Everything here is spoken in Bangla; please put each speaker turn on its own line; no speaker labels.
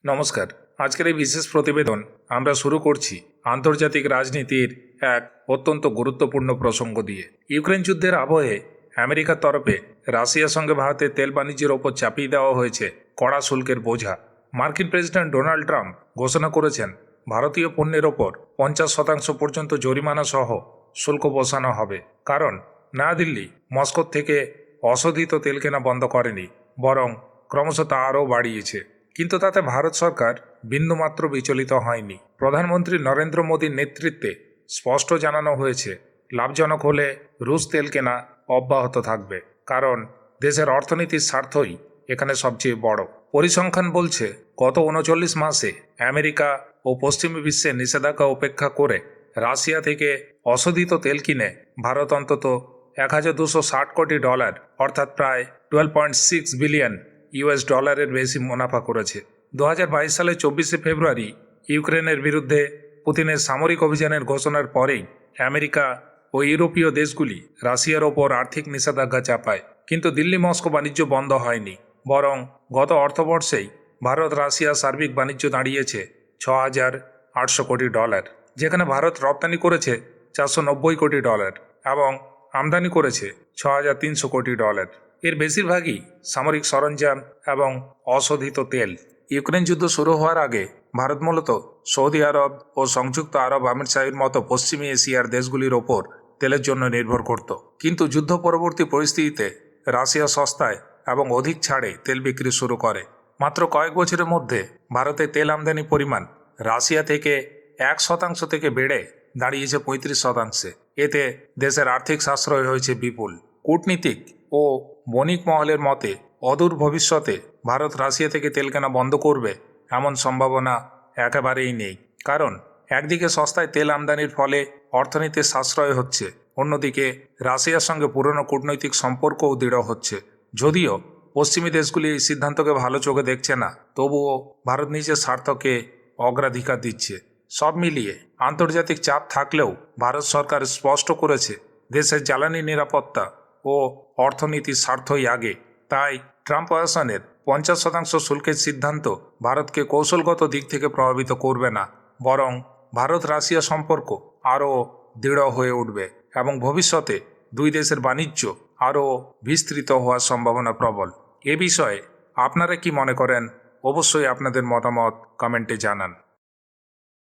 নমস্কার। আজকের এই বিশেষ প্রতিবেদন আমরা শুরু করছি আন্তর্জাতিক রাজনীতির এক অত্যন্ত গুরুত্বপূর্ণ প্রসঙ্গ দিয়ে। ইউক্রেন যুদ্ধের আবহে আমেরিকার তরফে রাশিয়ার সঙ্গে ভারতের তেল বাণিজ্যের ওপর চাপিয়ে দেওয়া হয়েছে কড়া শুল্কের বোঝা। মার্কিন প্রেসিডেন্ট ডোনাল্ড ট্রাম্প ঘোষণা করেছেন ভারতীয় পণ্যের ওপর 50% পর্যন্ত জরিমানা সহ শুল্ক বসানো হবে। কারণ নয়াদিল্লি মস্কো থেকে অশোধিত তেল কেনা বন্ধ করেনি, বরং ক্রমশ তা আরও বাড়িয়েছে। কিন্তু তাতে ভারত সরকার বিন্দুমাত্র বিচলিত হয়নি। প্রধানমন্ত্রী নরেন্দ্র মোদীর নেতৃত্বে স্পষ্ট জানানো হয়েছে, লাভজনক হলে রুশ তেল কেনা অব্যাহত থাকবে, কারণ দেশের অর্থনীতির স্বার্থই এখানে সবচেয়ে বড়। পরিসংখ্যান বলছে গত 39 মাসে আমেরিকা ও পশ্চিমী বিশ্বে নিষেধাজ্ঞা উপেক্ষা করে রাশিয়া থেকে অশোধিত তেল কিনে ভারত অন্তত $1260 কোটি, অর্থাৎ প্রায় 12.6 বিলিয়ন ইউএস ডলারের বেশি মুনাফা করেছে। 2022 সালের 24শে ফেব্রুয়ারি ইউক্রেনের বিরুদ্ধে পুতিনের সামরিক অভিযানের ঘোষণার পরেই আমেরিকা ও ইউরোপীয় দেশগুলি রাশিয়ার ওপর আর্থিক নিষেধাজ্ঞা চাপায়। কিন্তু দিল্লি মস্কো বাণিজ্য বন্ধ হয়নি, বরং গত অর্থবর্ষেই ভারত রাশিয়া সার্বিক বাণিজ্য দাঁড়িয়েছে $6,800 কোটি, যেখানে ভারত রপ্তানি করেছে $490 কোটি এবং আমদানি করেছে $6,300 কোটি। এর বেশিরভাগই সামরিক সরঞ্জাম এবং অশোধিত তেল। ইউক্রেন যুদ্ধ শুরু হওয়ার আগে ভারত মূলত সৌদি আরব ও সংযুক্ত আরব আমিরশাহির মতো পশ্চিমী এশিয়ার দেশগুলির ওপর তেলের জন্য নির্ভর করত। কিন্তু যুদ্ধ পরবর্তী পরিস্থিতিতে রাশিয়া সস্তায় এবং অধিক ছাড়ে তেল বিক্রি শুরু করে। মাত্র কয়েক বছরের মধ্যে ভারতে তেল আমদানি পরিমাণ রাশিয়া থেকে 1% থেকে বেড়ে দাঁড়িয়েছে 35%। এতে দেশের আর্থিক সাশ্রয় হয়েছে বিপুল। কূটনীতিক ও বণিক মহলের মতে অদূর ভবিষ্যতে ভারত রাশিয়া থেকে তেল কেনা বন্ধ করবে এমন সম্ভাবনা একেবারেই নেই। কারণ একদিকে সস্তায় তেল আমদানির ফলে অর্থনীতির সাশ্রয় হচ্ছে, অন্যদিকে রাশিয়ার সঙ্গে পুরনো কূটনৈতিক সম্পর্কও দৃঢ় হচ্ছে। যদিও পশ্চিমী দেশগুলি এই সিদ্ধান্তকে ভালো চোখে দেখছে না, তবুও ভারত নিজের স্বার্থকে অগ্রাধিকার দিচ্ছে। সব মিলিয়ে আন্তর্জাতিক চাপ থাকলেও ভারত সরকার স্পষ্ট করেছে দেশের জ্বালানি নিরাপত্তা ও অর্থনীতির স্বার্থই আগে। তাই ট্রাম্প প্রশাসনের 50% শুল্কের সিদ্ধান্ত ভারতকে কৌশলগত দিক থেকে প্রভাবিত করবে না, বরং ভারত রাশিয়া সম্পর্ক আরও দৃঢ় হয়ে উঠবে এবং ভবিষ্যতে দুই দেশের বাণিজ্য আরও বিস্তৃত হওয়ার সম্ভাবনা প্রবল। এ বিষয়ে আপনারা কি মনে করেন? অবশ্যই আপনাদের মতামত কমেন্টে জানান।